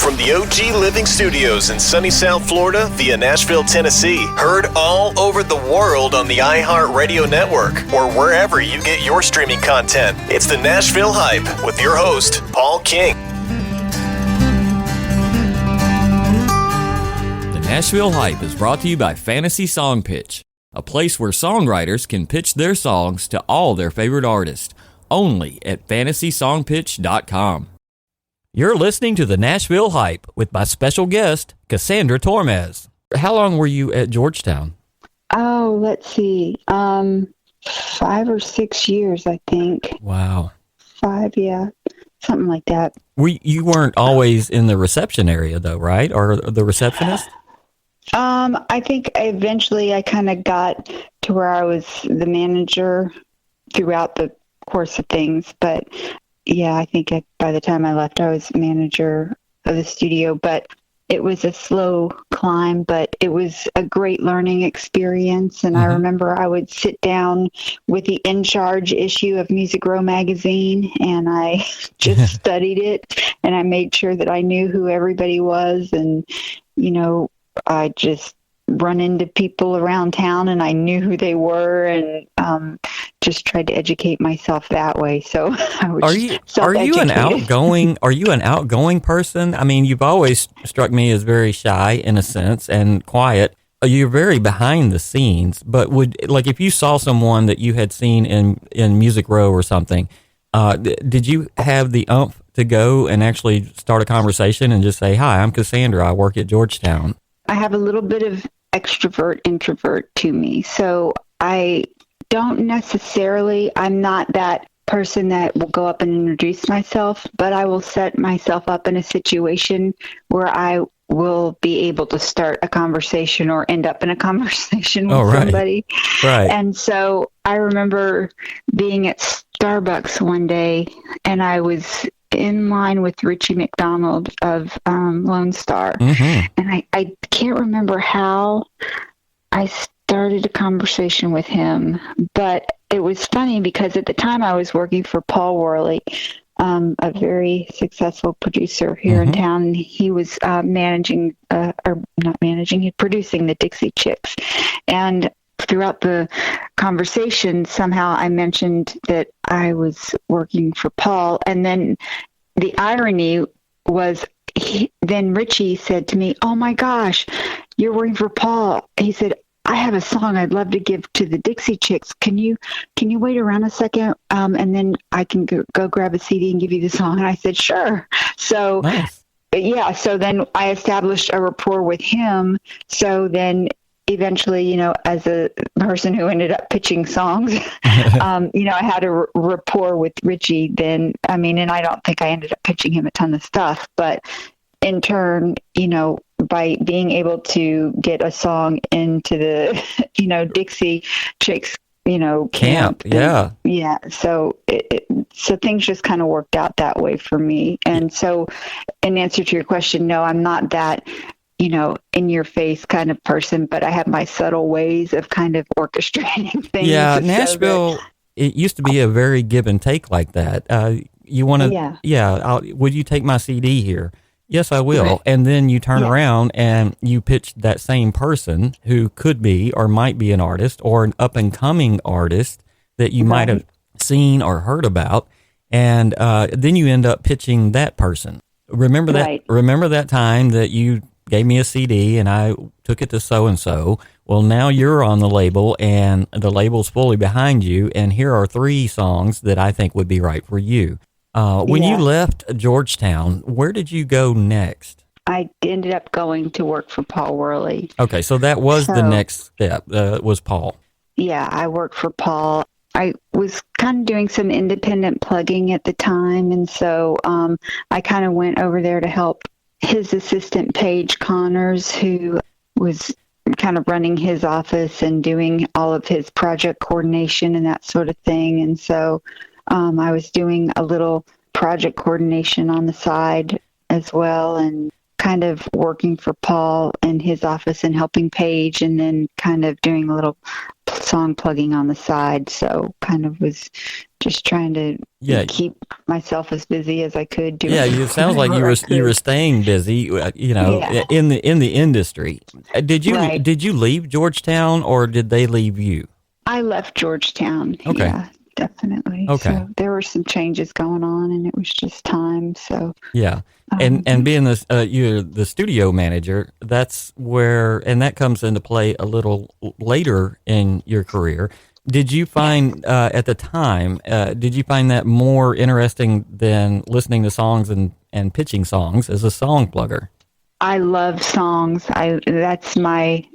from the OG Living Studios in sunny South Florida via Nashville, Tennessee. Heard all over the world on the iHeartRadio network or wherever you get your streaming content. It's the Nashville Hype with your host, Paul King. The Nashville Hype is brought to you by Fantasy Song Pitch, a place where songwriters can pitch their songs to all their favorite artists, only at fantasysongpitch.com. You're listening to the Nashville Hype with my special guest, Cassandra Tormes. How long were you at Georgetown? Oh, let's see. 5 or 6 years, I think. Wow. 5, yeah. Something like that. You weren't always in the reception area, though, right? Or the receptionist? I think eventually I kind of got to where I was the manager throughout the course of things. But, yeah, I think by the time I left, I was manager of the studio. But it was a slow climb, but it was a great learning experience. And I remember I would sit down with the in charge issue of Music Row magazine, and I just studied it, and I made sure that I knew who everybody was. And, you know, I just run into people around town, and I knew who they were, and just tried to educate myself that way. So I was are you an outgoing person? I mean, you've always struck me as very shy in a sense and quiet. You're very behind the scenes, but if you saw someone that you had seen in Music Row or something, did you have the oomph to go and actually start a conversation and just say, "Hi, I'm Cassandra. I work at Georgetown"? I have a little bit of extrovert introvert to me. So I'm not that person that will go up and introduce myself, but I will set myself up in a situation where I will be able to start a conversation or end up in a conversation with somebody. Right. And so I remember being at Starbucks one day, and I was in line with Richie McDonald of Lone Star. And I can't remember how I started a conversation with him, but it was funny because at the time I was working for Paul Worley, a very successful producer here in town, and he was producing the Dixie Chicks. And throughout the conversation, somehow I mentioned that I was working for Paul. And then the irony was, then Richie said to me, "Oh my gosh, you're working for Paul." He said, "I have a song I'd love to give to the Dixie Chicks. Can you wait around a second? And then I can go grab a CD and give you the song." And I said, "Sure." So, nice. Yeah. So then I established a rapport with him. So then eventually, you know, as a person who ended up pitching songs, you know, I had a rapport with Richie then. I mean, and I don't think I ended up pitching him a ton of stuff, but in turn, you know, by being able to get a song into the, you know, Dixie Chicks, you know, camp. Yeah. So so things just kind of worked out that way for me. And so in answer to your question, no, I'm not that, you know, in your face kind of person, but I have my subtle ways of kind of orchestrating things. Yeah. Nashville, it used to be a very give and take like that. You want to, would you take my CD here? Yes, I will. Right. And then you turn around and you pitch that same person who could be or might be an artist or an up-and-coming artist that you might have seen or heard about. And then you end up pitching that person. Remember that time that you gave me a CD and I took it to so-and-so. Well, now you're on the label and the label's fully behind you. And here are 3 songs that I think would be right for you. When you left Georgetown, where did you go next? I ended up going to work for Paul Worley. Okay, so that was the next step, was Paul. Yeah, I worked for Paul. I was kind of doing some independent plugging at the time, and so I kind of went over there to help his assistant, Paige Connors, who was kind of running his office and doing all of his project coordination and that sort of thing. And so I was doing a little project coordination on the side as well, and kind of working for Paul in his office and helping Paige, and then kind of doing a little song plugging on the side. So kind of was just trying to keep myself as busy as I could do. Yeah, it sounds like you were staying busy, in the industry. Did you leave Georgetown, or did they leave you? I left Georgetown. Okay. Yeah, definitely. Okay. So there were some changes going on, and it was just time. So yeah, and being you're the studio manager, that's where, and that comes into play a little later in your career. Did you find at the time? Did you find that more interesting than listening to songs and pitching songs as a song plugger? I love songs. That's my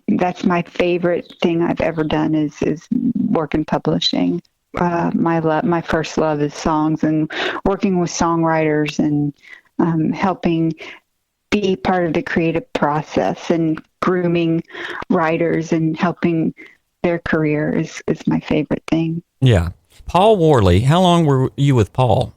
favorite thing I've ever done is work in publishing. My first love is songs, and working with songwriters and helping be part of the creative process and grooming writers and helping their career is my favorite thing. Yeah. Paul Worley, how long were you with Paul?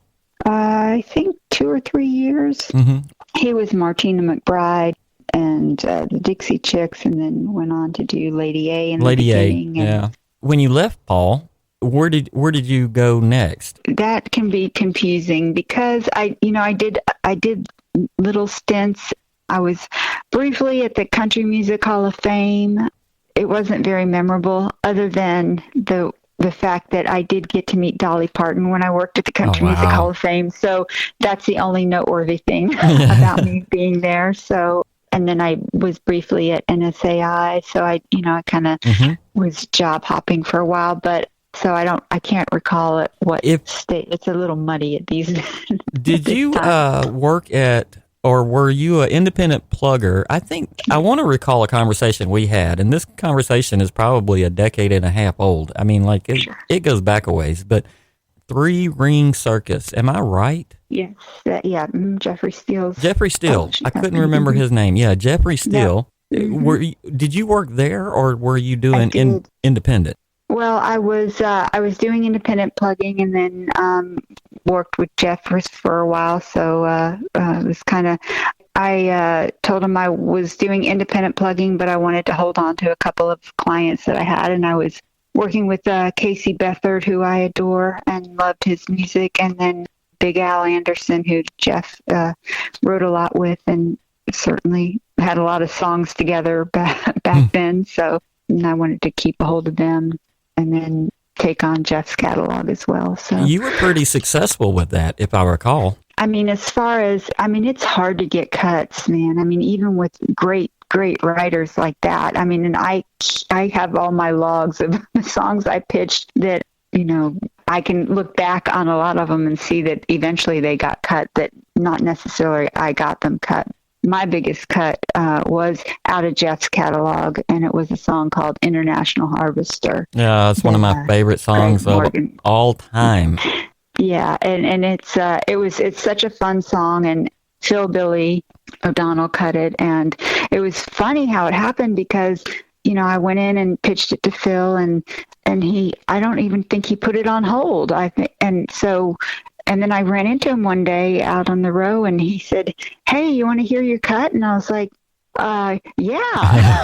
I think 2 or 3 years. Mm-hmm. He was Martina McBride and the Dixie Chicks, and then went on to do Lady A in the beginning. Yeah. When you left Paul, where did you go next? That can be confusing because I did little stints. I was briefly at the Country Music Hall of Fame. It wasn't very memorable, other than the fact that I did get to meet Dolly Parton when I worked at the Country Music Hall of Fame. So that's the only noteworthy thing about me being there. So, and then I was briefly at NSAI. So I kind of was job hopping for a while, but so I can't recall at what state. It's a little muddy at these. Did you work at, or were you an independent plugger? I want to recall a conversation we had, and this conversation is probably a decade and a half old. I mean, like it goes back a ways, but Three Ring Circus. Am I right? Yes. Jeffrey Steele. Jeffrey Steele. I couldn't remember his name. Yeah, Jeffrey Steele. Yeah. Did you work there, or were you doing independent? Well, I was doing independent plugging, and then worked with Jeff for a while. So it was kind of, I told him I was doing independent plugging, but I wanted to hold on to a couple of clients that I had, and I was working with Casey Beathard, who I adore and loved his music, and then Big Al Anderson, who Jeff wrote a lot with, and certainly had a lot of songs together back then. So I wanted to keep a hold of them, and then take on Jeff's catalog as well. So you were pretty successful with that, if I recall. I mean, it's hard to get cuts, man. I mean, even with great writers like that. I mean, and I have all my logs of the songs I pitched that, I can look back on a lot of them and see that eventually they got cut, that not necessarily I got them cut. My biggest cut was out of Jeff's catalog, and it was a song called International Harvester. Yeah, it's one of my favorite songs of all time. Yeah, and it's such a fun song, and Phil Billy O'Donnell cut it, and it was funny how it happened because, I went in and pitched it to Phil, and I don't even think he put it on hold. And then I ran into him one day out on the row, and he said, "Hey, you want to hear your cut?" And I was like, yeah.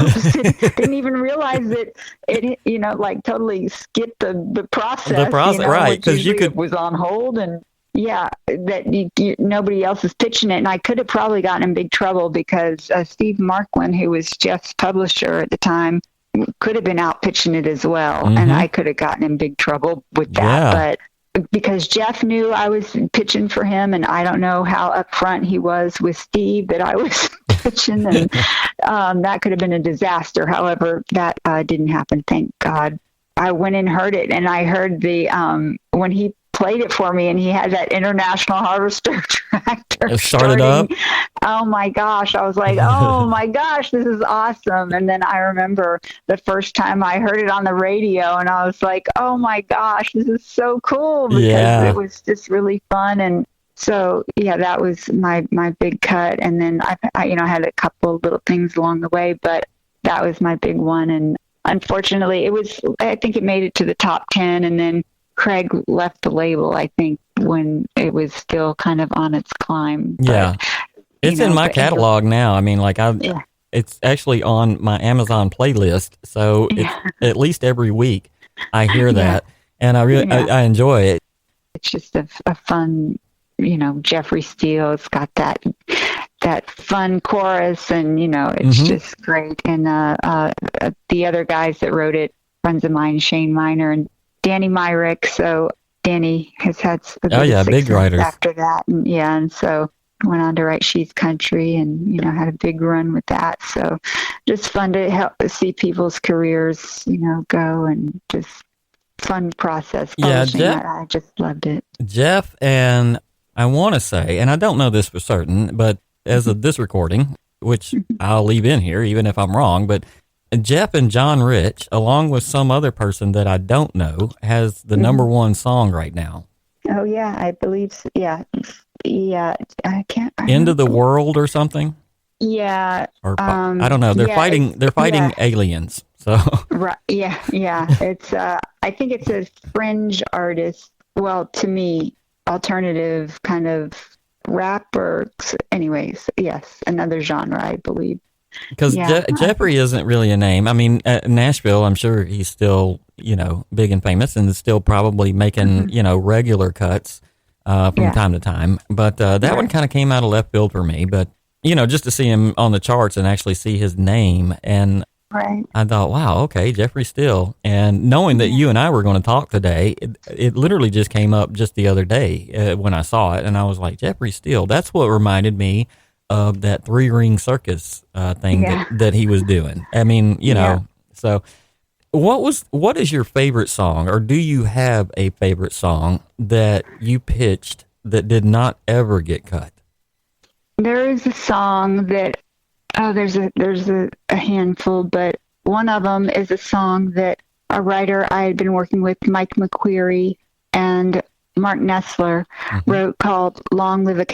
Didn't even realize that it, totally skipped the process. The process, right? Because it was on hold, and that nobody else is pitching it. And I could have probably gotten in big trouble because Steve Marklin, who was Jeff's publisher at the time, could have been out pitching it as well, and I could have gotten in big trouble with that. But because Jeff knew I was pitching for him, and I don't know how upfront he was with Steve that I was pitching, and that could have been a disaster. However, that didn't happen, thank God. I went and heard it, and I heard when he played it for me, and he had that International Harvester tractor started up. Oh my gosh. I was like, oh my gosh, this is awesome. And then I remember the first time I heard it on the radio, and I was like, oh my gosh, this is so cool, because it was just really fun. And so, that was my big cut. And then I had a couple of little things along the way, but that was my big one. And unfortunately, I think it made it to the top 10, and then Craig left the label, I think, when it was still kind of on its climb. Yeah. It's in my catalog now. I mean, it's actually on my Amazon playlist. So it's at least every week. I hear that, and I really I enjoy it. It's just a fun, Jeffrey Steele's got that fun chorus, and it's just great. And the other guys that wrote it, friends of mine, Shane Miner and Danny Myrick. So Danny has had big writers after that, and so went on to write She's Country, and had a big run with that. So just fun to see people's careers, go, and just fun process. Jeff, I just loved it. Jeff, and I want to say, and I don't know this for certain, but as of this recording, which I'll leave in here even if I'm wrong, but Jeff and John Rich, along with some other person that I don't know, has the number one song right now. Oh yeah, I believe so. Yeah. I can't. End of the World or something. Yeah. Or I don't know. They're fighting. They're fighting aliens. So. Right. Yeah. It's. I think it's a fringe artist. Well, to me, alternative kind of rap or. Anyways, yes, another genre, I believe. Because Jeffrey isn't really a name. I mean, at Nashville, I'm sure he's still, big and famous, and is still probably making, regular cuts from time to time. But that one kind of came out of left field for me. But, just to see him on the charts and actually see his name, and I thought, wow, okay, Jeffrey Steele. And knowing that you and I were going to talk today, it literally just came up just the other day when I saw it, and I was like, Jeffrey Steele. That's what reminded me of that 3-ring circus thing that he was doing. I mean, so what is your favorite song, or do you have a favorite song that you pitched that did not ever get cut? There is a song that, there's a handful, but one of them is a song that a writer I had been working with, Mike McQuarrie and Mark Nessler, wrote, called Long Live the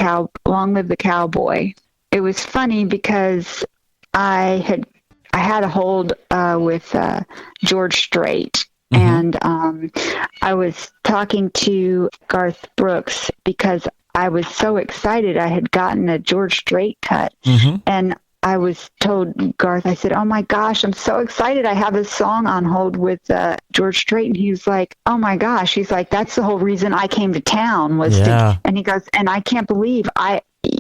Cowboy. It was funny because I had a hold with George Strait, and I was talking to Garth Brooks because I was so excited. I had gotten a George Strait cut, and I was told, Garth, I said, oh my gosh, I'm so excited. I have this song on hold with George Strait. And he was like, oh my gosh. He's like, that's the whole reason I came to town was and he goes, and I can't believe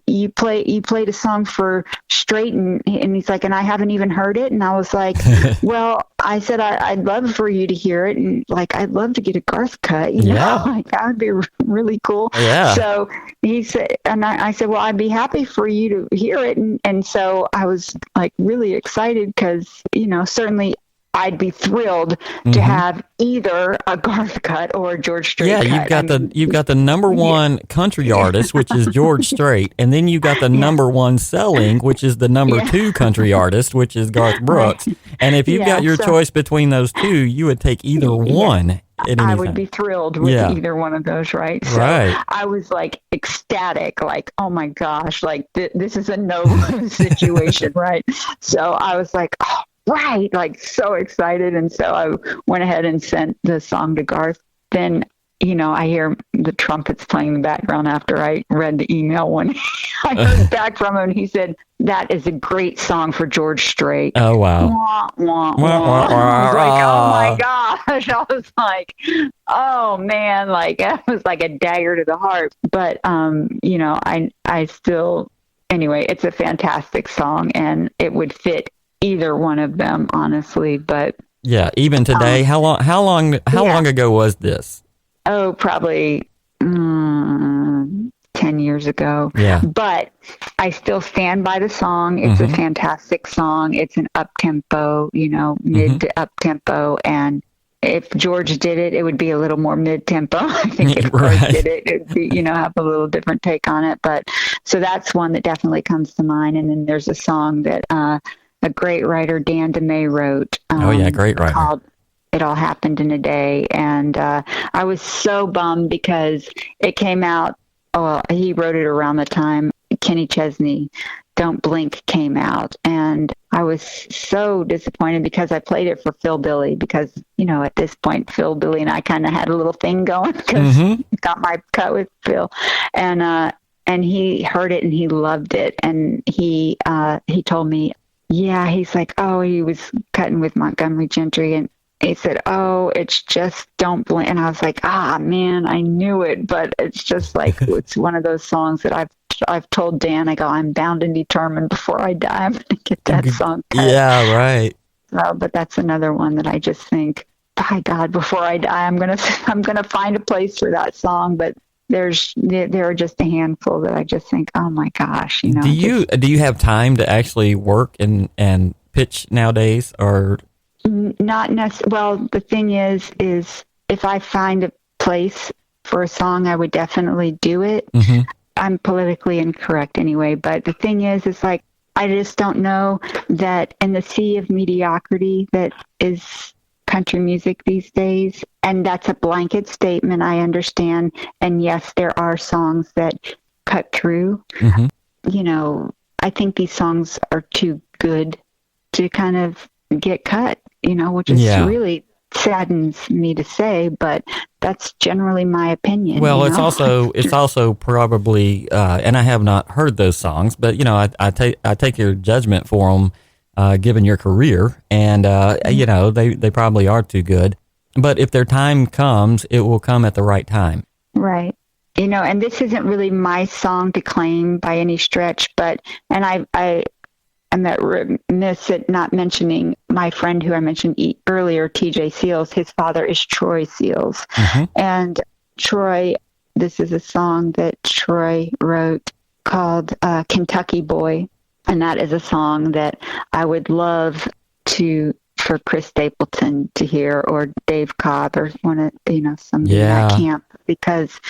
you played a song for Strait, and he's like, and I haven't even heard it. And I was like, well, I said, I'd love for you to hear it. And like, I'd love to get a Garth cut, like that would be really cool. Yeah. So he said, and I said, well, I'd be happy for you to hear it. And so I was like really excited because, certainly I'd be thrilled to have either a Garth cut or a George Strait cut. Yeah, you've got the number one country artist, which is George Strait, and then you got the number one selling, which is the number two country artist, which is Garth Brooks. And if you've got your choice between those two, you would take either one. I would be thrilled with either one of those, right? So I was like ecstatic, like, oh my gosh, like this is a no-lose situation, right? So I was like, oh, right, like so excited. And so I went ahead and sent the song to Garth. Then, I hear the trumpets playing in the background after I read the email when I heard back from him. And he said, that is a great song for George Strait. Oh, wow. Wah, wah, wah. I was like, oh my gosh. I was like, oh man, like that was like a dagger to the heart. But, I still, anyway, it's a fantastic song, and it would fit either one of them, honestly. But even today, how long ago was this? Oh, probably 10 years ago. Yeah. But I still stand by the song. It's a fantastic song. It's an up-tempo, mid to up-tempo. And if George did it, it would be a little more mid-tempo. I think if George did it, it would be, have a little different take on it. But so that's one that definitely comes to mind. And then there's a song that a great writer, Dan DeMay, wrote. Great writer. Called It All Happened in a Day. And I was so bummed because it came out, he wrote it around the time Kenny Chesney, Don't Blink, came out. And I was so disappointed because I played it for Phil Billy because, at this point, Phil Billy and I kind of had a little thing going because got my cut with Phil. And he heard it and he loved it. And he told me, he's like, he was cutting with Montgomery Gentry, and he said, "Oh, it's just Don't Blink." And I was like, "Ah, man, I knew it." But it's just like, it's one of those songs that I've told Dan, I go, "I'm bound and determined before I die, I'm going to get that song cut." Yeah, right. But that's another one that I just think, by God, before I die, I'm gonna find a place for that song. But there are just a handful that I just think, oh my gosh, Do you have time to actually work and pitch nowadays, or not necessarily? Well, the thing is if I find a place for a song, I would definitely do it. Mm-hmm. I'm politically incorrect anyway, but the thing is, it's like, I just don't know that in the sea of mediocrity that is country music these days, and that's a blanket statement, I understand. And yes, there are songs that cut through. Mm-hmm. I think these songs are too good to kind of get cut, which is really saddens me to say, but that's generally my opinion. Well, it's also probably, and I have not heard those songs, but I take your judgment for them, given your career, and they probably are too good. But if their time comes, it will come at the right time. Right. And this isn't really my song to claim by any stretch, and I'm remiss at not mentioning my friend who I mentioned earlier, TJ Seals. His father is Troy Seals. Mm-hmm. And Troy, this is a song that Troy wrote called Kentucky Boy. And that is a song that I would love for Chris Stapleton to hear, or Dave Cobb, or somebody in that camp, because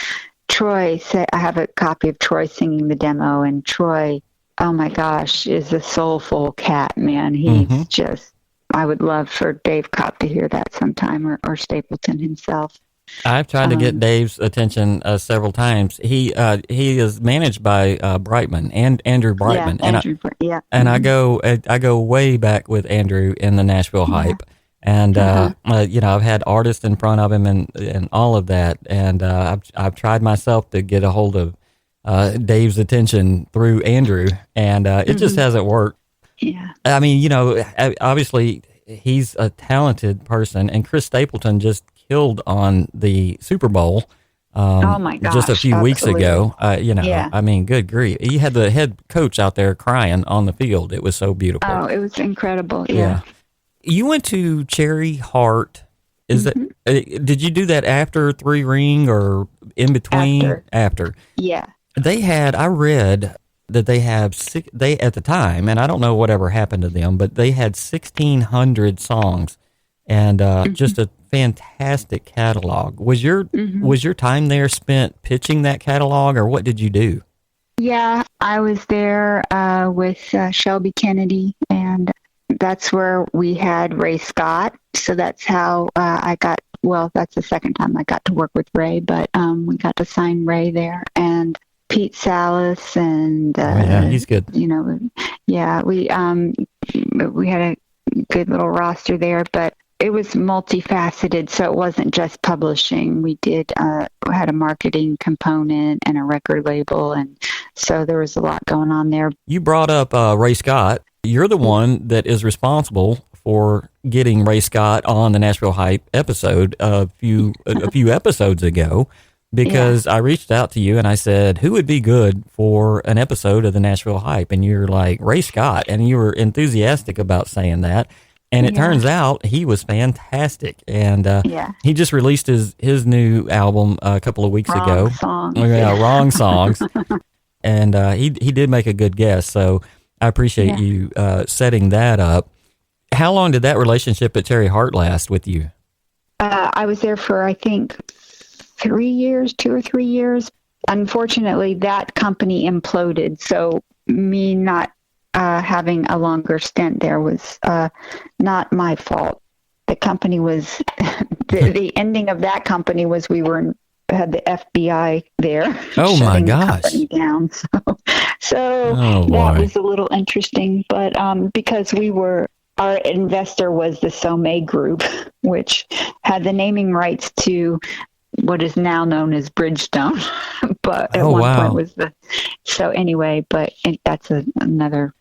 Troy said, I have a copy of Troy singing the demo, and Troy, oh my gosh, is a soulful cat, man. He's just, I would love for Dave Cobb to hear that sometime, or Stapleton himself. I've tried to get Dave's attention several times. He is managed by Brightman and Andrew Brightman, and I go way back with Andrew in the Nashville Hype, and I've had artists in front of him and all of that, and I've tried myself to get a hold of Dave's attention through Andrew, and it just hasn't worked. Yeah, I mean, obviously he's a talented person, and Chris Stapleton just killed on the Super Bowl. Oh my gosh, just a few weeks ago. Yeah. I mean, good grief. He had the head coach out there crying on the field. It was so beautiful. Oh, it was incredible. Yeah. You went to Cherry Heart. Is that, did you do that after Three Ring or in between? After. Yeah. I read that they have at the time, and I don't know whatever happened to them, but they had 1,600 songs and just a fantastic catalog. Was your time there spent pitching that catalog, or what did you do? Yeah, I was there with Shelby Kennedy, and that's where we had Ray Scott. So that's how that's the second time I got to work with Ray, but we got to sign Ray there, and Pete Salas, and he's good. We had a good little roster there, but it was multifaceted, so it wasn't just publishing. We had a marketing component and a record label, and so there was a lot going on there. You brought up Ray Scott. You're the one that is responsible for getting Ray Scott on the Nashville Hype episode a few episodes ago, because I reached out to you and I said, who would be good for an episode of the Nashville Hype? And you're like, Ray Scott, and you were enthusiastic about saying that. And it turns out he was fantastic. And he just released his new album a couple of weeks ago. Wrong Songs. And he did make a good guess. So I appreciate you setting that up. How long did that relationship at Cherry Heart last with you? I was there for, I think, 2 or 3 years. Unfortunately, that company imploded. So me not having a longer stint there was not my fault. The company was, the ending of that company was had the FBI there. Oh my gosh. The company down. So that was a little interesting, but because our investor was the Sommet Group, which had the naming rights to what is now known as Bridgestone, but at one point was but that's another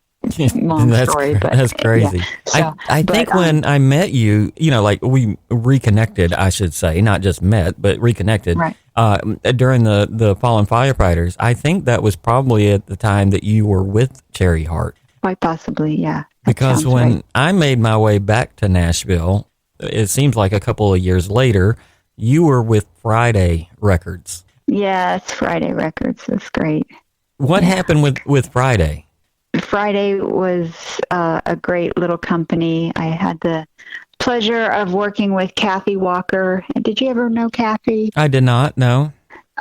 long story, but that's crazy. Yeah. So, I think when I met you, like we reconnected, I should say, not just met, but reconnected. Right. During the Fallen Firefighters, I think that was probably at the time that you were with Cherry Heart. Quite possibly, yeah. Because when I made my way back to Nashville, it seems like a couple of years later, you were with Friday Records. Yes, Friday Records. That's great. What happened with Friday? Friday was a great little company. I had the pleasure of working with Kathy Walker. Did you ever know Kathy? I did not, no.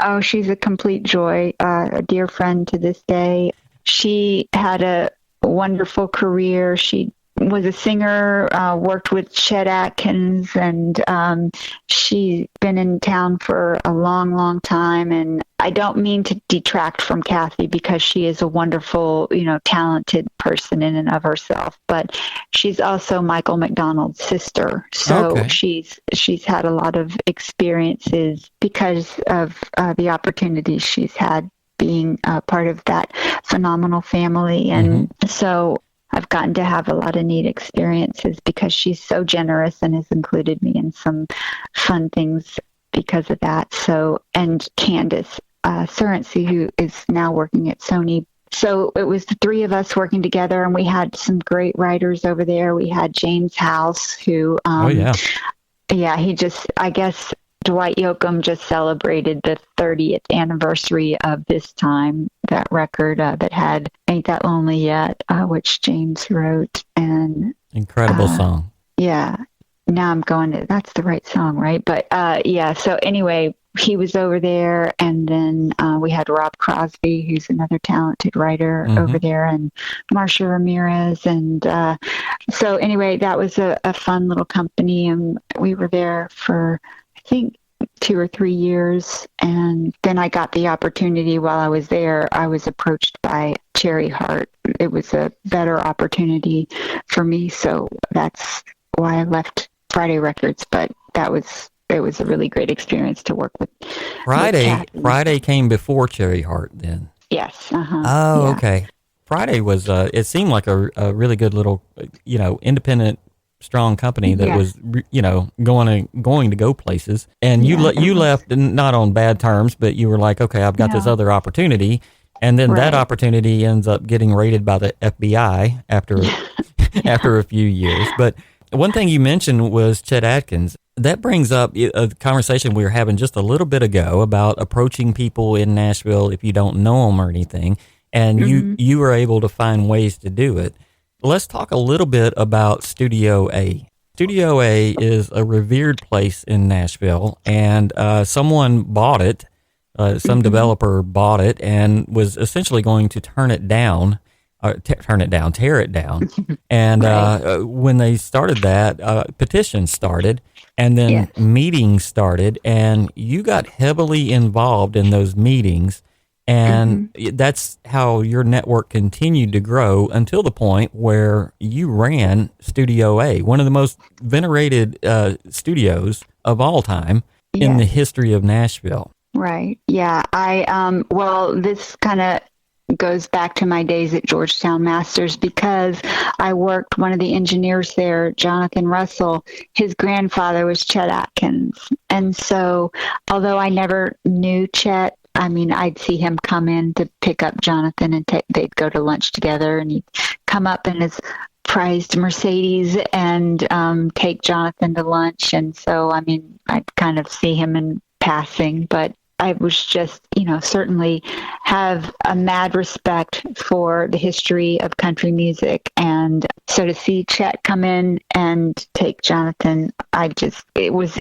Oh, she's a complete joy, a dear friend to this day. She had a wonderful career. She was a singer, worked with Chet Atkins, and she's been in town for a long, long time. And I don't mean to detract from Kathy because she is a wonderful, talented person in and of herself. But she's also Michael McDonald's sister, so she's had a lot of experiences because of the opportunities she's had being part of that phenomenal family. And so I've gotten to have a lot of neat experiences because she's so generous and has included me in some fun things because of that. So, and Candace Surency, who is now working at Sony. So it was the three of us working together, and we had some great writers over there. We had James House, who, he just, I guess, Dwight Yoakam just celebrated the 30th anniversary of This Time, that record that had Ain't That Lonely Yet, which James wrote. And incredible song. Yeah. Now I'm going to, that's the right song, right? But so anyway, he was over there. And then we had Rob Crosby, who's another talented writer over there, and Marsha Ramirez. And so anyway, that was a fun little company. And we were there for, I think, 2 or 3 years. And then I got the opportunity while I was there. I was approached by Cherry Heart. It was a better opportunity for me. So that's why I left Friday Records. But it was a really great experience to work with. Friday came before Cherry Heart then. Yes. Okay. Friday was, it seemed like a really good little, independent, strong company that was, going to go places. And you left not on bad terms, but you were like, okay, I've got this other opportunity. And then that opportunity ends up getting raided by the FBI after a few years. But one thing you mentioned was Chet Atkins. That brings up a conversation we were having just a little bit ago about approaching people in Nashville if you don't know them or anything. And you were able to find ways to do it. Let's talk a little bit about Studio A. Studio A is a revered place in Nashville, and someone bought it. Some developer bought it and was essentially going to tear it down. And when they started that, petitions started, and then meetings started, and you got heavily involved in those meetings. And that's how your network continued to grow until the point where you ran Studio A, one of the most venerated studios of all time in the history of Nashville. Right. Yeah. This kind of goes back to my days at Georgetown Masters because I worked, one of the engineers there, Jonathan Russell, his grandfather was Chet Atkins. And so although I never knew Chet, I'd see him come in to pick up Jonathan, and they'd go to lunch together, and he'd come up in his prized Mercedes and take Jonathan to lunch. And so, I'd kind of see him in passing, but I was just, certainly have a mad respect for the history of country music. And so to see Chet come in and take Jonathan, it was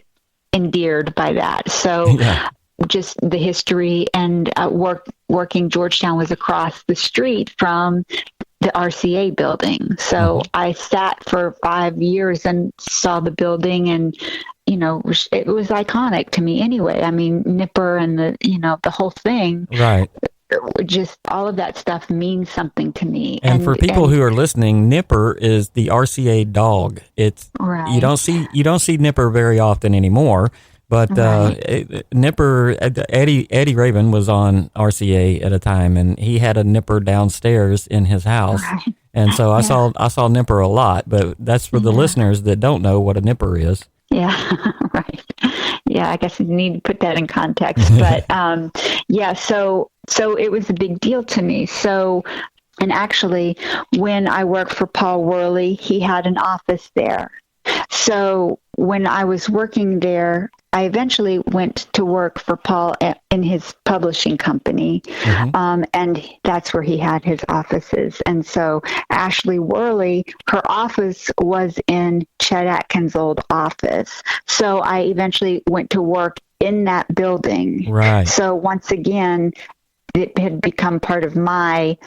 endeared by that. So just the history and working Georgetown was across the street from the RCA building. So I sat for 5 years and saw the building, and it was iconic to me anyway. Nipper and the whole thing. Right. Just all of that stuff means something to me. And for people who are listening, Nipper is the RCA dog. It's you don't see Nipper very often anymore, But Nipper, Eddie Raven was on RCA at a time, and he had a Nipper downstairs in his house. Right. And so I saw Nipper a lot, but that's for the listeners that don't know what a Nipper is. Yeah, right. Yeah, I guess you need to put that in context. But so it was a big deal to me. So, and actually, when I worked for Paul Worley, he had an office there. So when I was working there, I eventually went to work for Paul in his publishing company, and that's where he had his offices. And so Ashley Worley, her office was in Chet Atkins' old office. So I eventually went to work in that building. Right. So once again, it had become part of my,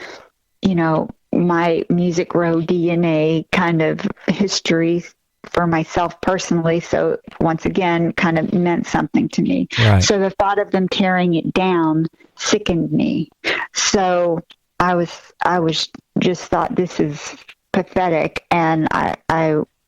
my Music Row DNA kind of history for myself personally. So once again, kind of meant something to me. Right. So the thought of them tearing it down sickened me. So I was just thought, this is pathetic. And I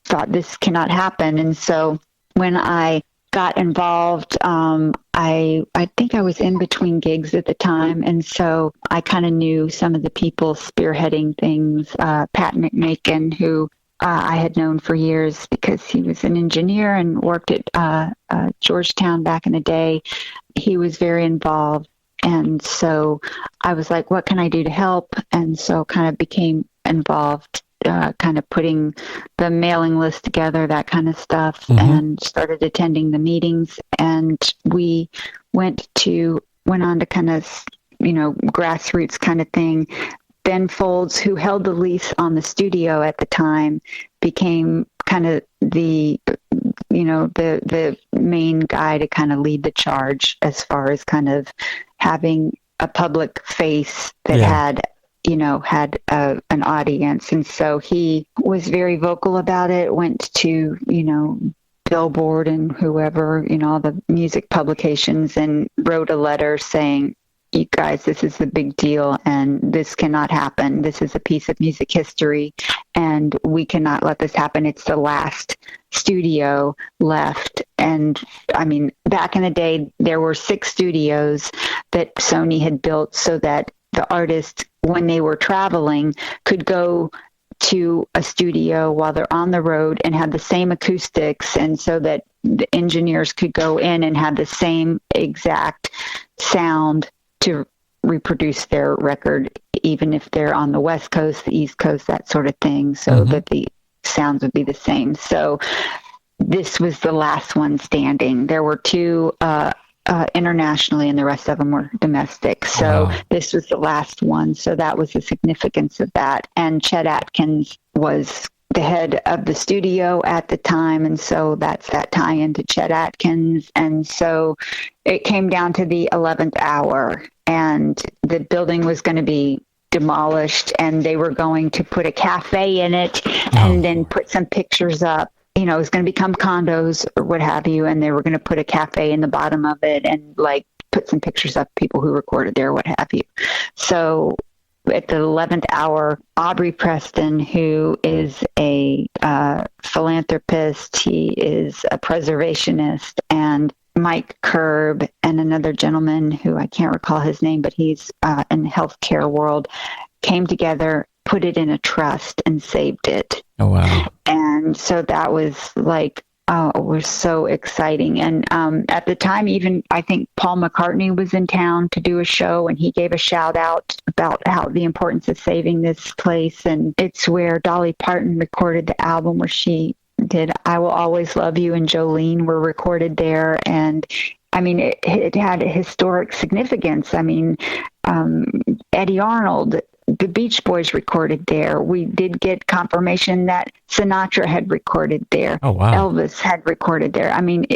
thought, this cannot happen. And so when I got involved, I think I was in between gigs at the time. And so I kind of knew some of the people spearheading things, Pat McMakin, who I had known for years because he was an engineer and worked at Georgetown back in the day. He was very involved. And so I was like, what can I do to help? And so kind of became involved, kind of putting the mailing list together, that kind of stuff, and started attending the meetings. And we went on to kind of, grassroots kind of thing. Ben Folds, who held the lease on the studio at the time, became kind of the main guy to kind of lead the charge as far as kind of having a public face that had an audience. And so he was very vocal about it, went to, Billboard and whoever, all the music publications, and wrote a letter saying, you guys, this is a big deal and this cannot happen. This is a piece of music history and we cannot let this happen. It's the last studio left. And I mean, back in the day, there were 6 studios that Sony had built so that the artists, when they were traveling, could go to a studio while they're on the road and have the same acoustics, and so that the engineers could go in and have the same exact sound to reproduce their record, even if they're on the West Coast, the East Coast, that sort of thing, so that the sounds would be the same. So this was the last one standing. There were 2 internationally, and the rest of them were domestic. So this was the last one. So that was the significance of that. And Chet Atkins was the head of the studio at the time, and so that's that tie into Chet Atkins. And so it came down to the 11th hour, and the building was going to be demolished, and they were going to put a cafe in it and then put some pictures up. It was going to become condos or what have you, and they were going to put a cafe in the bottom of it and put some pictures up, people who recorded there, what have you. So at the 11th hour, Aubrey Preston, who is a philanthropist, he is a preservationist, and Mike Kerb and another gentleman who I can't recall his name, but he's in the healthcare world, came together, put it in a trust, and saved it. Oh, wow. And so that was it was so exciting. And at the time, even I think Paul McCartney was in town to do a show, and he gave a shout out about how the importance of saving this place. And it's where Dolly Parton recorded the album where she did I Will Always Love You, and Jolene were recorded there. And I mean, it had a historic significance. I mean, Eddie Arnold, the Beach Boys recorded there. We did get confirmation that Sinatra had recorded there. Oh, wow. Elvis had recorded there. I mean,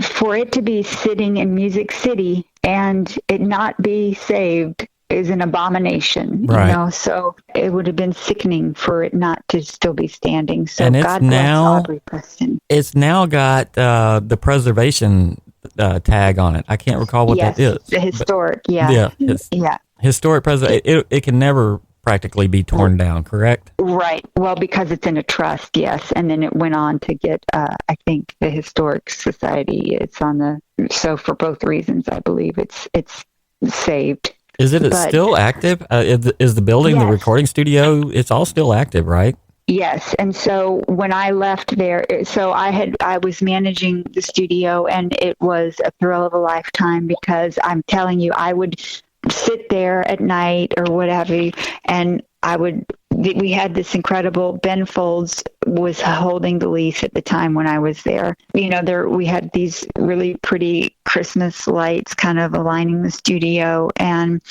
for it to be sitting in Music City and it not be saved is an abomination, right. So it would have been sickening for it not to still be standing. So and God bless Aubrey Preston. It's now got the preservation tag on it. I can't recall what that is. The historic, yeah. Historic it can never practically be torn down, correct? Right. Well, because it's in a trust, yes. And then it went on to get, I think, the Historic Society. It's on the, so for both reasons, I believe it's saved. Is it still active? Is the building, yes. The recording studio, it's all still active, right? Yes. And so when I left there, so I was managing the studio, and it was a thrill of a lifetime, because I'm telling you, I would sit there at night or whatever, and we had this incredible, Ben Folds was holding the lease at the time when I was there. We had these really pretty Christmas lights kind of aligning the studio, and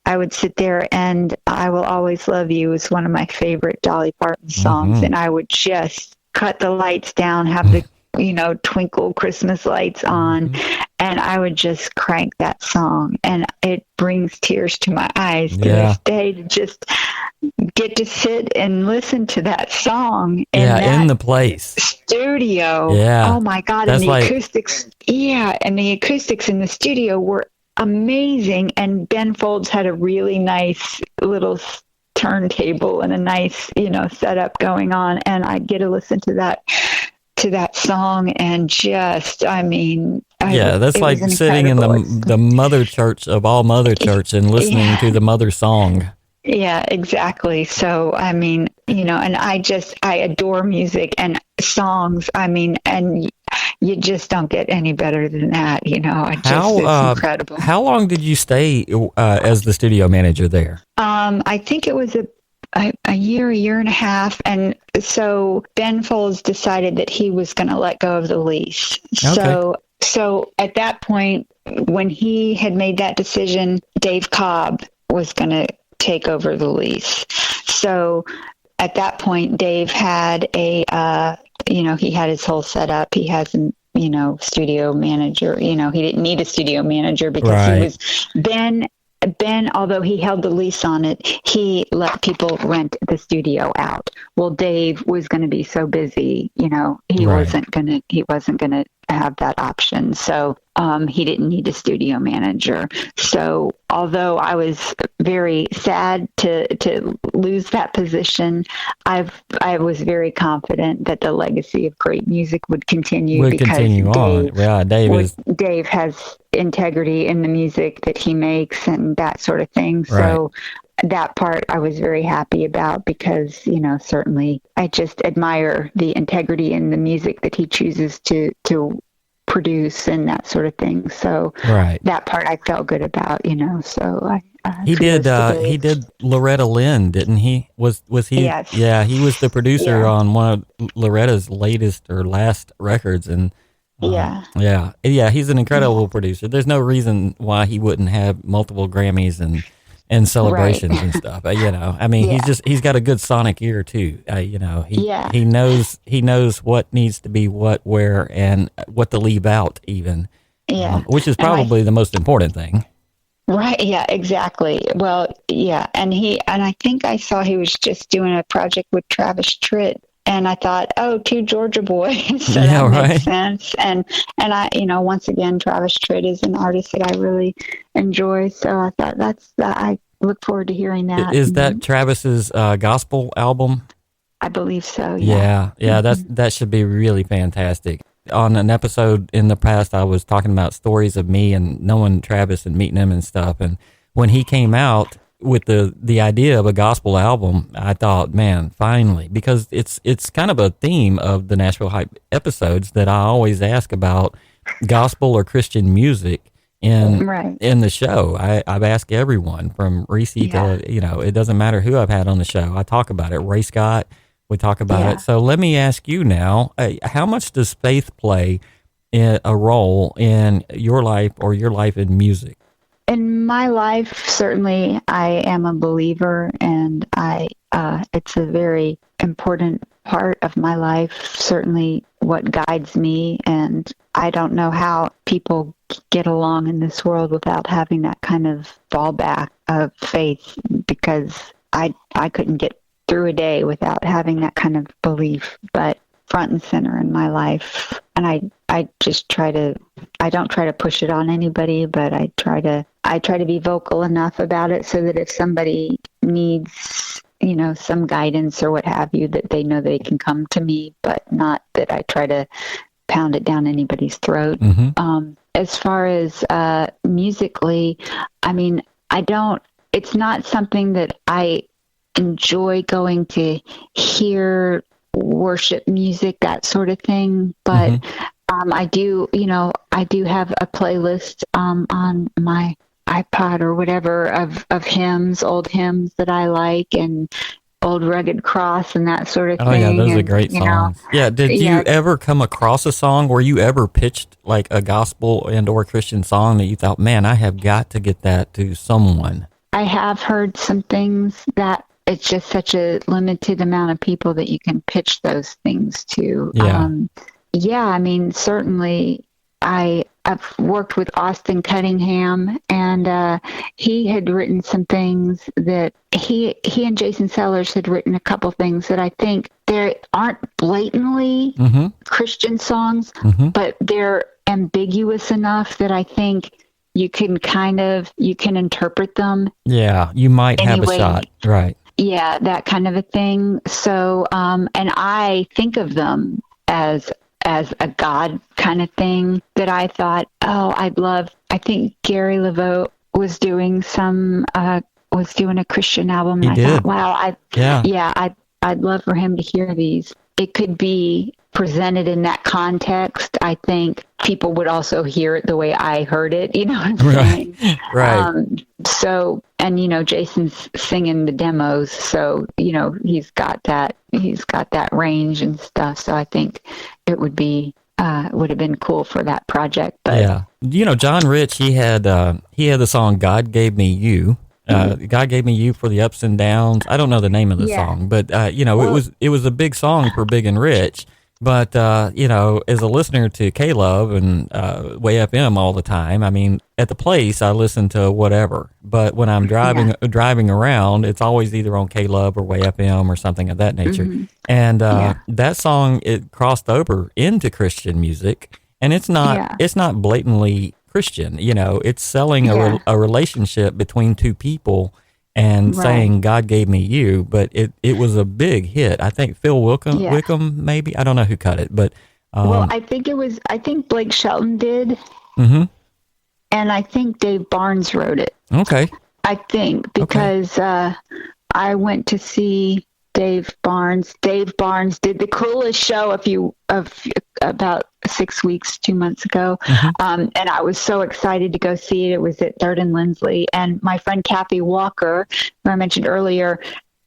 I would sit there, and I Will Always Love You is one of my favorite Dolly Parton songs. Mm-hmm. And I would just cut the lights down, have the, twinkle Christmas lights on, and I would just crank that song. And it brings tears to my eyes to this day to just get to sit and listen to that song in the place studio. Yeah. Oh my God. That's and the acoustics. Yeah. And the acoustics in the studio were amazing. And Ben Folds had a really nice little turntable and a nice, setup going on. And I get to listen to that song, and just, that's like sitting in the mother church of all mother church and listening to the mother song. Yeah, exactly. So, and I adore music and songs. And you just don't get any better than that. It's incredible. How long did you stay as the studio manager there? I think it was a year and a half. And so Ben Folds decided that he was going to let go of the lease. Okay. So at that point, when he had made that decision, Dave Cobb was going to take over the lease. So at that point, Dave had he had his whole setup. He has an, studio manager. He didn't need a studio manager because he was Ben, although he held the lease on it, he let people rent the studio out. Well, Dave was going to be so busy, he wasn't going to have that option. So he didn't need a studio manager. So although I was very sad to lose that position, I was very confident that the legacy of great music would continue. Dave has integrity in the music that he makes and that sort of thing. So that part I was very happy about, because, certainly I just admire the integrity in the music that he chooses to produce and that sort of thing. So that part I felt good about, so he did Loretta Lynn, didn't he? Was he? Yes. Yeah, he was the producer on one of Loretta's latest or last records. And he's an incredible producer. There's no reason why he wouldn't have multiple Grammys and celebrations and stuff. He's got a good sonic ear too. He knows what needs to be what, where, and what to leave out even. Yeah. Which is probably the most important thing. Right. Yeah, exactly. Well, yeah. And I think I saw he was just doing a project with Travis Tritt. And I thought, two Georgia boys. So that makes sense. And I, once again, Travis Tritt is an artist that I really enjoy. So I thought I look forward to hearing that. Is that Travis's gospel album? I believe so. Yeah. Yeah. That should be really fantastic. On an episode in the past, I was talking about stories of me and knowing Travis and meeting him and stuff. And when he came out with the idea of a gospel album, I thought, man, finally, because it's kind of a theme of the Nashville Hype episodes that I always ask about gospel or Christian music in the show. I've asked everyone from Reese to, it doesn't matter who I've had on the show. I talk about it. Ray Scott, we talk about it. So let me ask you now, how much does faith play a role in your life or your life in music? In my life, certainly I am a believer, and it's a very important part of my life, certainly what guides me. And I don't know how people get along in this world without having that kind of fallback of faith, because I couldn't get through a day without having that kind of belief, but front and center in my life. And I just I don't try to push it on anybody, but I try to be vocal enough about it so that if somebody needs, some guidance or what have you, that they know they can come to me, but not that I try to pound it down anybody's throat. As far as musically, I mean, it's not something that I enjoy going to hear, worship music, that sort of thing. But I do have a playlist on my iPod or whatever of hymns, old hymns that I like, and Old Rugged Cross and that sort of thing. Oh yeah, those are great songs. Did you ever come across a song where you ever pitched like a gospel and or Christian song that you thought, man, I have got to get that to someone? I have heard some things that it's just such a limited amount of people that you can pitch those things to. I mean, certainly I've worked with Austin Cunningham, and he had written some things that he and Jason Sellers had written a couple things that I think they aren't blatantly Christian songs, but they're ambiguous enough that I think you can interpret them. Yeah, you might have a shot, right? Yeah, that kind of a thing. So, and I think of them as a God kind of thing that I thought, I think Gary LeVoe was doing a Christian album. And I thought, wow, I'd love for him to hear these. It could be presented in that context. I think people would also hear it the way I heard it. You know what I'm saying? Right. So, and Jason's singing the demos, so he's got that range and stuff. So I think it would have been cool for that project. But John Rich, he had the song "God Gave Me You." God Gave Me You for the Ups and Downs. I don't know the name of the song, but it was a big song for Big and Rich. But as a listener to K-Love and Way FM all the time, I mean, at the place I listen to whatever. But when I'm driving around, it's always either on K-Love or Way FM or something of that nature. And that song, it crossed over into Christian music, and it's not blatantly Christian. It's selling a relationship between two people and saying God gave me you, but it was a big hit. I think Phil Wickham, maybe, I don't know who cut it, but I think Blake Shelton did, and I think Dave Barnes wrote it. Okay, I think because I went to see Dave Barnes. Dave Barnes did the coolest show about 2 months ago. And I was so excited to go see it. It was at 3rd and Lindsley. And my friend Kathy Walker, who I mentioned earlier,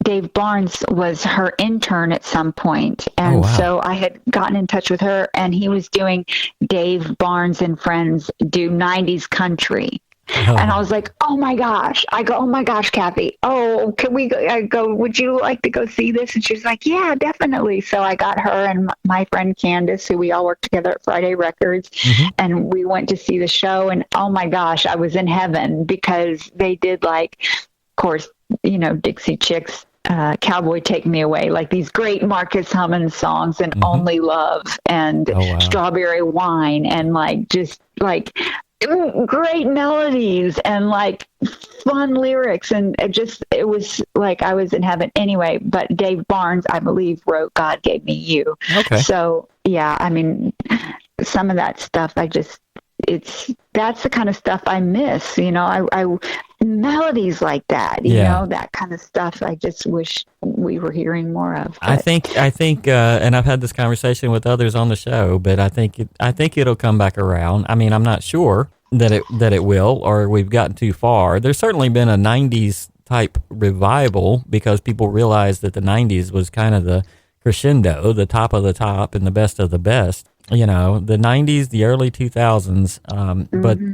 Dave Barnes was her intern at some point. And so I had gotten in touch with her, and he was doing Dave Barnes and Friends do 90s country. And I was like, oh my gosh. I go, oh my gosh, Kathy. Oh, can we go? I go, would you like to go see this? And she was like, yeah, definitely. So I got her and my friend Candace, who we all worked together at Friday Records, and we went to see the show. And oh my gosh, I was in heaven because they did, like, of course, Dixie Chicks, Cowboy Take Me Away, like these great Marcus Hummon songs, and Only Love, and Strawberry Wine, and like great melodies and like fun lyrics, and it was like I was in heaven anyway. But Dave Barnes, I believe, wrote God Gave Me You. Okay. So I mean, some of that stuff that's the kind of stuff I miss, I melodies like that, that kind of stuff. I just wish we were hearing more of. But I think, and I've had this conversation with others on the show, but I think it'll come back around. I mean, I'm not sure that it will, or we've gotten too far. There's certainly been a 90s type revival because people realized that the 90s was kind of the crescendo, the top of the top and the best of the best. The 90s, the early 2000s,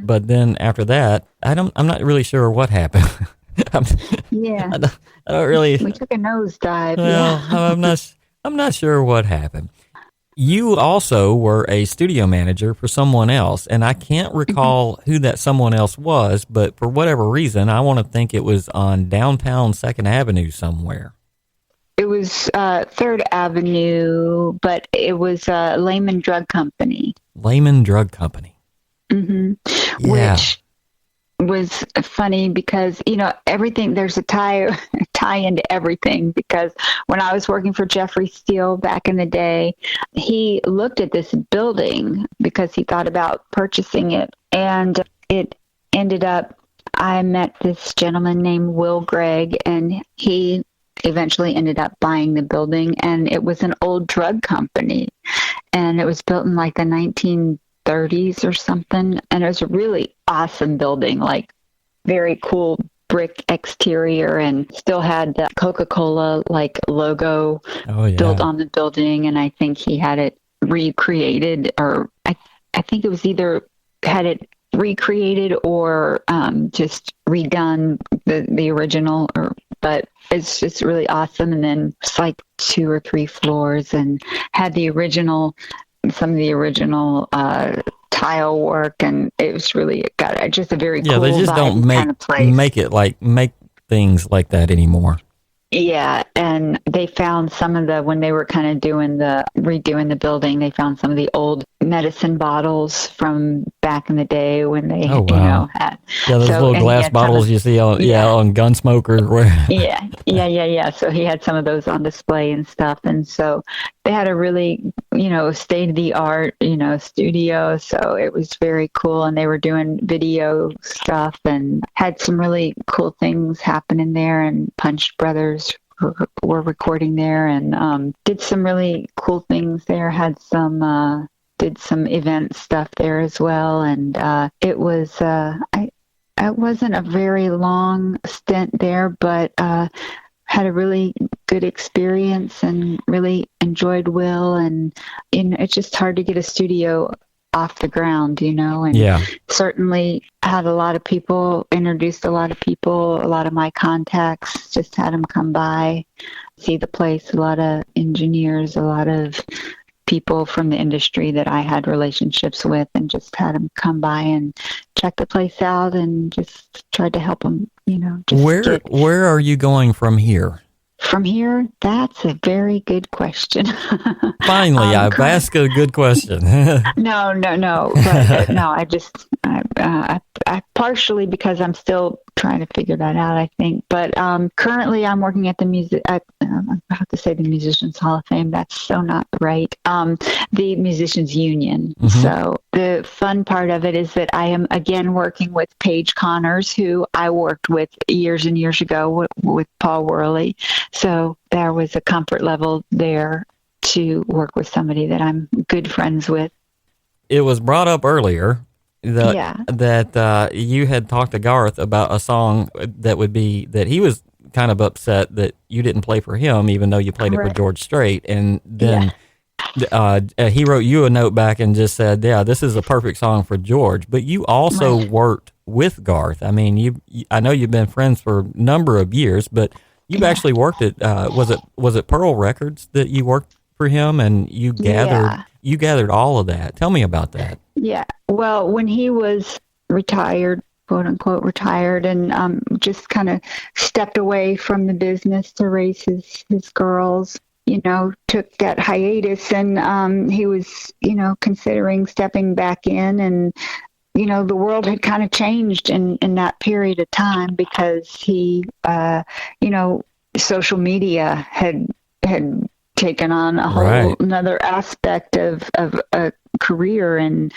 but then after that, I'm not really sure what happened. I don't really. We took a nosedive. Well, I'm not sure what happened. You also were a studio manager for someone else, and I can't recall who that someone else was, but for whatever reason, I want to think it was on downtown 2nd Avenue somewhere. It was 3rd Avenue, but it was Lehman Drug Company. Lehman Drug Company. Yeah. Which was funny because, everything, there's a tie into everything, because when I was working for Jeffrey Steele back in the day, he looked at this building because he thought about purchasing it. And it ended up, I met this gentleman named Will Gregg, and he eventually ended up buying the building. And it was an old drug company, and it was built in like the 1930s or something. And it was a really awesome building, like very cool brick exterior, and still had the Coca-Cola like logo built on the building. And I think he had it recreated, or I think it was either had it recreated or just redone the original, but it's just really awesome. And then it's like 2 or 3 floors, and had some of the original tile work, and it was really got just a very cool they just don't make things like that anymore. Yeah, and they found some of when they were kind of redoing the building, they found some of the old medicine bottles from back in the day when they, had. Yeah, those little glass bottles you see on Gunsmoker. Yeah. So he had some of those on display and stuff. And so they had a really, state-of-the-art, studio. So it was very cool. And they were doing video stuff and had some really cool things happening there. And Punch Brothers were recording there, and did some really cool things there. Had some did some event stuff there as well. And it was I wasn't a very long stint there, but had a really good experience and really enjoyed Will. And it's just hard to get a studio off the ground, and certainly had a lot of people, introduced a lot of people, a lot of my contacts, just had them come by, see the place, a lot of engineers, a lot of people from the industry that I had relationships with, and just had them come by and check the place out, and just tried to help them, Where are you going from here? From here, that's a very good question. Finally, I've asked a good question. No. But, no, I partially because I'm still trying to figure that out, I think. But currently, I'm working at I'm about to say the Musicians Hall of Fame. That's so not right. The Musicians Union. Mm-hmm. So the fun part of it is that I am again working with Paige Connors, who I worked with years and years ago with Paul Worley. So there was a comfort level there to work with somebody that I'm good friends with. It was brought up earlier that you had talked to Garth about a song that he was kind of upset that you didn't play for him, even though you played it for George Strait. And then he wrote you a note back and just said, this is a perfect song for George. But you also worked with Garth. I mean, I know you've been friends for a number of years, but you've actually worked at, was it Pearl Records that you worked for him, and you gathered all of that. Tell me about that. Yeah. Well, when he was retired, quote unquote retired, and just kind of stepped away from the business to raise his girls, took that hiatus, and he was, considering stepping back in, and the world had kind of changed in that period of time, because he, social media had taken on a whole another aspect of a career, and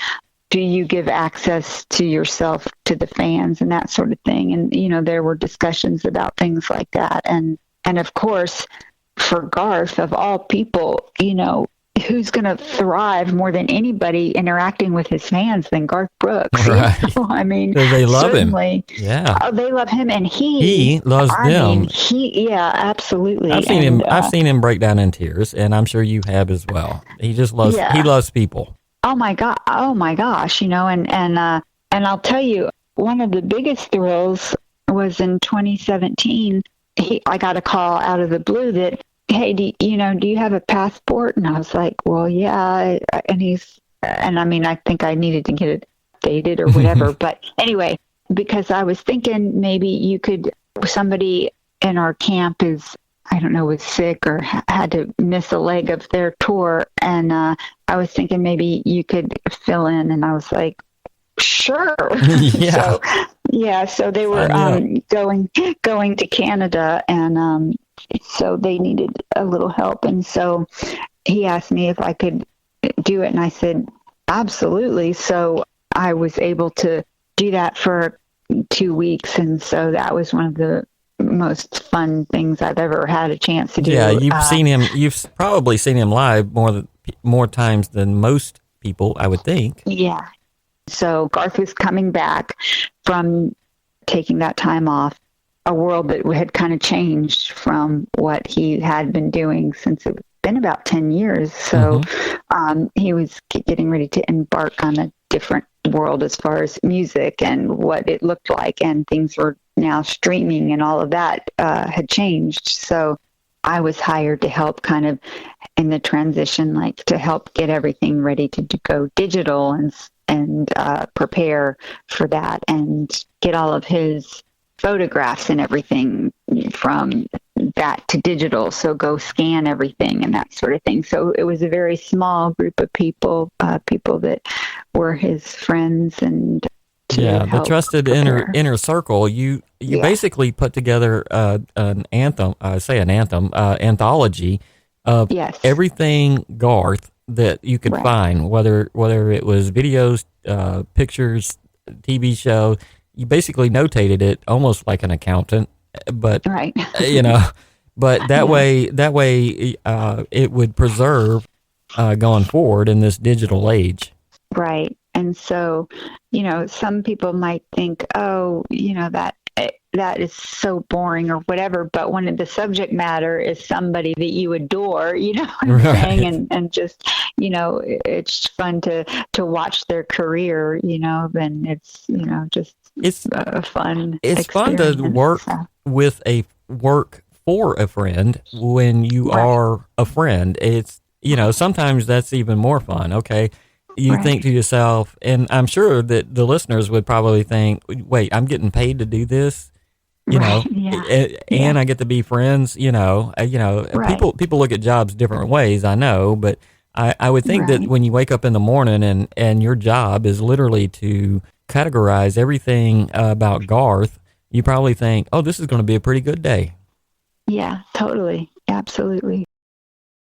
do you give access to yourself to the fans and that sort of thing. And, there were discussions about things like that. And of course, for Garth, of all people, who's going to thrive more than anybody interacting with his fans than Garth Brooks? Right. I mean, they love him. Yeah. Oh, they love him, and he loves them. Absolutely. I've seen him. I've seen him break down in tears, and I'm sure you have as well. He just loves. He loves people. Oh my gosh, and I'll tell you, one of the biggest thrills was in 2017. I got a call out of the blue that, hey, do you have a passport? And I was like, well, yeah. And I mean, I think I needed to get it updated or whatever. But anyway, because I was thinking maybe somebody in our camp was sick or had to miss a leg of their tour. And I was thinking maybe you could fill in. And I was like, sure. Yeah. So they were going to Canada, and so they needed a little help, and so he asked me if I could do it, and I said absolutely. So I was able to do that for 2 weeks, and so that was one of the most fun things I've ever had a chance to do. Yeah, you've probably seen him live more times than most people, I would think. Yeah. So Garth was coming back from taking that time off, a world that had kind of changed from what he had been doing since it's been about 10 years. So he was getting ready to embark on a different world as far as music and what it looked like, and things were now streaming, and all of that had changed. So I was hired to help kind of in the transition, like to help get everything ready to go digital and prepare for that, and get all of his photographs and everything from that to digital. So go scan everything and that sort of thing. So it was a very small group of people that were his friends, and the trusted inner circle. You basically put together an anthology of everything Garth that you could find, whether it was videos, pictures, TV show. You basically notated it almost like an accountant, but but that way it would preserve going forward in this digital age. Right. And so, some people might think, oh, that is so boring or whatever. But when the subject matter is somebody that you adore, you know what I'm saying? And just, it's fun to watch their career, then it's, it's a fun It's fun to work work for a friend when you are a friend. It's, sometimes that's even more fun. Okay. You think to yourself, and I'm sure that the listeners would probably think, wait, I'm getting paid to do this, and I get to be friends, people look at jobs different ways, I know, but I would think that when you wake up in the morning and your job is literally to categorize everything about Garth, you probably think, oh, this is going to be a pretty good day. Yeah, totally. Absolutely.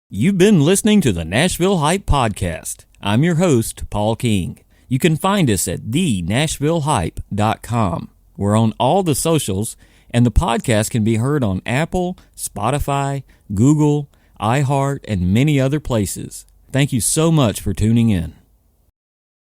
You've been listening to the Nashville Hype podcast. I'm your host, Paul King. You can find us at thenashvillehype.com. We're on all the socials, and the podcast can be heard on Apple, Spotify, Google, iHeart, and many other places. Thank you so much for tuning in.